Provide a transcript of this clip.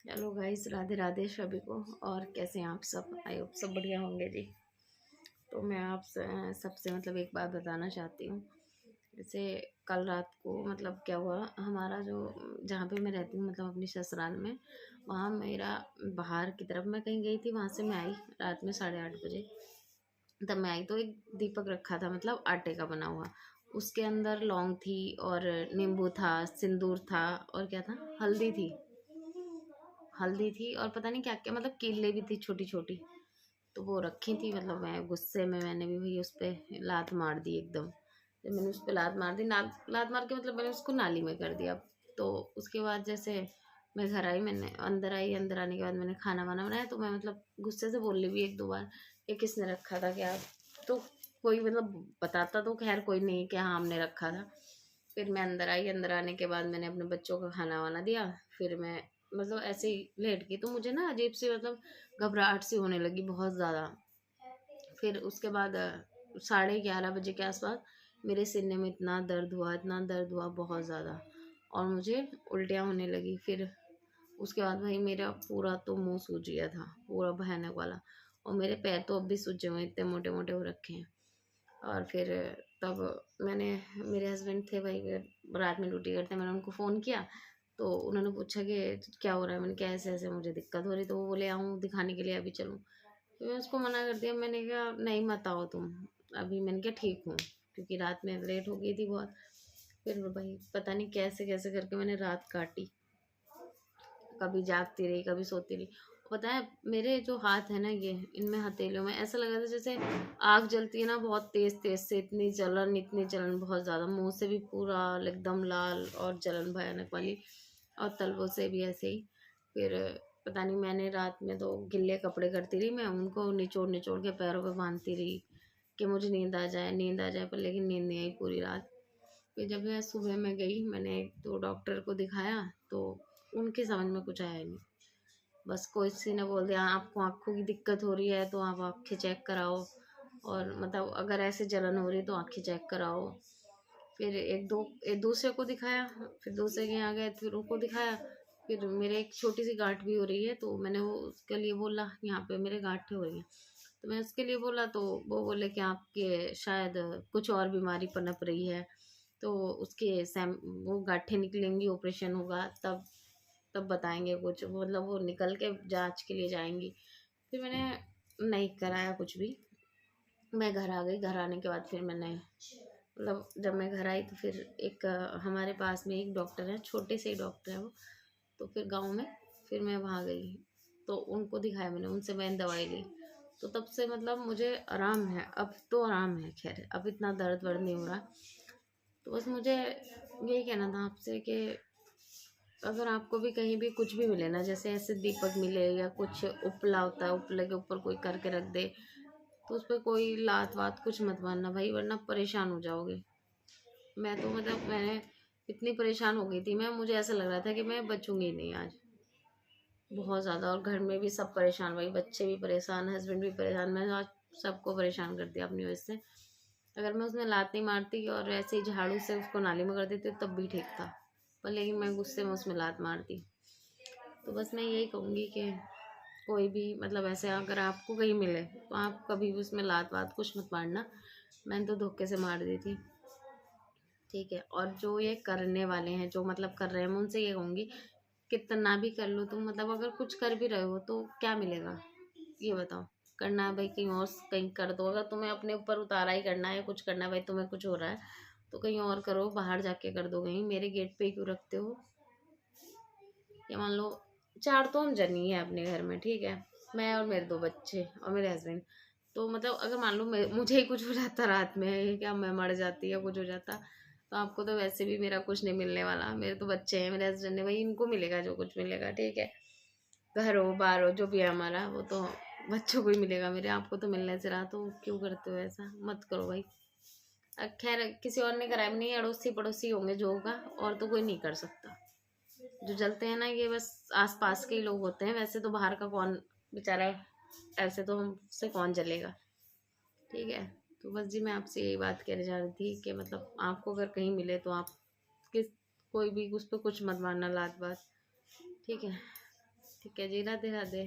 Hello guys, Radhe Radhe सभी को। और कैसे हैं आप सब? आई होप सब बढ़िया होंगे जी। तो मैं आप सबसे मतलब एक बात बताना चाहती हूँ। जैसे कल रात को मतलब क्या हुआ, हमारा जो जहाँ पे मैं रहती हूँ मतलब अपनी ससुराल में, वहाँ मेरा बाहर की तरफ मैं कहीं गई थी, वहाँ से मैं आई रात में 8:30 बजे। तब मैं आई तो एक दीपक रखा था मतलब आटे का बना हुआ। उसके अंदर लौंग थी और नींबू था, सिंदूर था और क्या था, हल्दी थी और पता नहीं क्या क्या मतलब कीले भी थी छोटी छोटी। तो वो रखी थी, मतलब मैं गुस्से में मैंने भी भाई उस पर लात मार दी एकदम। जब मैंने उस पर लात मार दी, लात मार के मतलब मैंने उसको नाली में कर दिया। तो उसके बाद जैसे मैं घर आई, मैंने अंदर आने के बाद मैंने खाना वाना बनाया, तो मैं मतलब गुस्से से बोल ली भी एक दो बार, ये किसने रखा था क्या? तो कोई मतलब बताता तो खैर कोई नहीं कि हाँ हमने रखा था। फिर मैं अंदर आई, अंदर आने के बाद मैंने अपने बच्चों को खाना वाना दिया। फिर मैं मतलब ऐसे ही लेट गई, तो मुझे ना अजीब सी मतलब घबराहट सी होने लगी बहुत ज़्यादा। फिर उसके बाद 11:30 बजे के आसपास मेरे सीने में इतना दर्द हुआ, इतना दर्द हुआ बहुत ज़्यादा, और मुझे उल्टियाँ होने लगी। फिर उसके बाद भाई मेरा पूरा तो मुंह सूज गया था, पूरा भयानक वाला। और मेरे पैर तो अब भी सूजे हुए हैं, इतने मोटे मोटे हो रखे हैं। और फिर तब मैंने, मेरे हस्बैंड थे भाई, रात में ड्यूटी करते, मैंने उनको फ़ोन किया। तो उन्होंने पूछा कि क्या हो रहा है, मैंने कहा ऐसे ऐसे मुझे दिक्कत हो रही। तो वो बोले आऊँ दिखाने के लिए, अभी चलूँ? तो मैं उसको मना कर दिया, मैंने कहा नहीं मत आओ तुम अभी। मैंने कहा ठीक हूँ, क्योंकि रात में लेट हो गई थी बहुत। फिर भाई पता नहीं कैसे कैसे करके मैंने रात काटी, कभी जागती रही कभी सोती रही। पता है मेरे जो हाथ है ना, ये इनमें हथेलियों में ऐसा लगा था जैसे आग जलती है ना, बहुत तेज तेज से, इतनी जलन बहुत ज्यादा, मुंह से भी पूरा एकदम लाल और जलन भयानक वाली, और तलवों से भी ऐसे ही। फिर पता नहीं, मैंने रात में तो गिल्ले कपड़े करती रही, मैं उनको निचोड़ निचोड़ के पैरों पे बांधती रही कि मुझे नींद आ जाए, नींद आ जाए, पर लेकिन नींद नहीं आई पूरी रात। फिर जब मैं सुबह में गई, मैंने तो डॉक्टर को दिखाया, तो उनकी समझ में कुछ आया नहीं। बस कोई किसी ने बोल दिया आपको आँखों की दिक्कत हो रही है तो आप आँखें चेक कराओ, और मतलब अगर ऐसे जलन हो रही है तो आँखें चेक कराओ। फिर एक दूसरे को दिखाया, फिर दूसरे के यहाँ गए, फिर उनको दिखाया। फिर मेरे एक छोटी सी गांठ भी हो रही है, तो मैंने वो उसके लिए बोला यहाँ पे मेरे गांठें हो रही हैं। तो मैं उसके लिए बोला, तो वो बोले कि आपके शायद कुछ और बीमारी पनप रही है, तो उसके सैम वो गांठें निकलेंगी, ऑपरेशन होगा, तब तब बताएंगे कुछ, मतलब वो निकल के जांच के लिए जाएंगी। फिर मैंने नहीं कराया कुछ भी। मैं घर आ गई, घर आने के बाद फिर मैंने मतलब जब मैं घर आई तो फिर एक हमारे पास में एक डॉक्टर है, छोटे से ही डॉक्टर है वो। तो फिर गांव में, फिर मैं वहाँ गई, तो उनको दिखाया मैंने, उनसे मैंने दवाई ली। तो तब से मतलब मुझे आराम है, अब तो आराम है, खैर अब इतना दर्द वर्द नहीं हो रहा। तो बस मुझे यही कहना था आपसे कि अगर आपको भी कहीं भी कुछ भी मिले ना, जैसे ऐसे दीपक मिले या कुछ उपला होता है, उपले के ऊपर कोई करके रख दे, तो उस पर कोई लात वात कुछ मत मारना भाई, वरना परेशान हो जाओगे। मैं तो मतलब मैंने इतनी परेशान हो गई थी मैं, मुझे ऐसा लग रहा था कि मैं बचूंगी नहीं आज, बहुत ज़्यादा। और घर में भी सब परेशान, भाई बच्चे भी परेशान, हस्बैंड भी परेशान, मैंने आज सबको परेशान कर दिया अपनी वजह से। अगर मैं उसमें लात नहीं मारती और ऐसे ही झाड़ू से उसको नाली में कर देती तब भी ठीक था, पर लेकिन मैं गुस्से में उसमें लात मारती। तो बस मैं यही कहूँगी कि कोई भी मतलब ऐसे अगर आपको कहीं मिले तो आप कभी भी उसमें लात वात कुछ मत मारना। मैंने तो धोखे से मार दी थी, ठीक है। और जो ये करने वाले हैं, जो मतलब कर रहे हैं, मैं उनसे ये कहूँगी कितना भी कर लो तुम, मतलब अगर कुछ कर भी रहे हो तो क्या मिलेगा, ये बताओ। करना है भाई कहीं और कहीं कर दो, अगर तुम्हें अपने ऊपर उतारा ही करना है, कुछ करना है भाई, तुम्हें कुछ हो रहा है तो कहीं और करो, बाहर जाके कर दो, कहीं मेरे गेट पे ही क्यों रखते हो? या मान लो चार तो हम जनी है अपने घर में, ठीक है, मैं और मेरे दो बच्चे और मेरे हस्बैंड। तो मतलब अगर मान लो मुझे ही कुछ हो जाता रात में, क्या मैं मर जाती या कुछ हो जाता, तो आपको तो वैसे भी मेरा कुछ नहीं मिलने वाला। मेरे तो बच्चे हैं, मेरे हस्बैंड है, भाई इनको मिलेगा जो कुछ मिलेगा, ठीक है। घर हो बाहर हो जो भी है हमारा, वो तो बच्चों को ही मिलेगा मेरे, आपको तो मिलने से रहा, तो क्यों करते हो ऐसा? मत करो भाई। खैर किसी और ने कराया भी नहीं, अड़ोसी पड़ोसी होंगे जो होगा, और तो कोई नहीं कर सकता। जो जलते हैं ना ये बस आस पास के ही लोग होते हैं, वैसे तो बाहर का कौन बेचारा, ऐसे तो हमसे कौन जलेगा, ठीक है। तो बस जी मैं आपसे यही बात कहना चाह रही थी कि मतलब आपको अगर कहीं मिले तो आप किस कोई भी उस पर कुछ मत मारना लात बात, ठीक है। ठीक है जी, राधे राधे।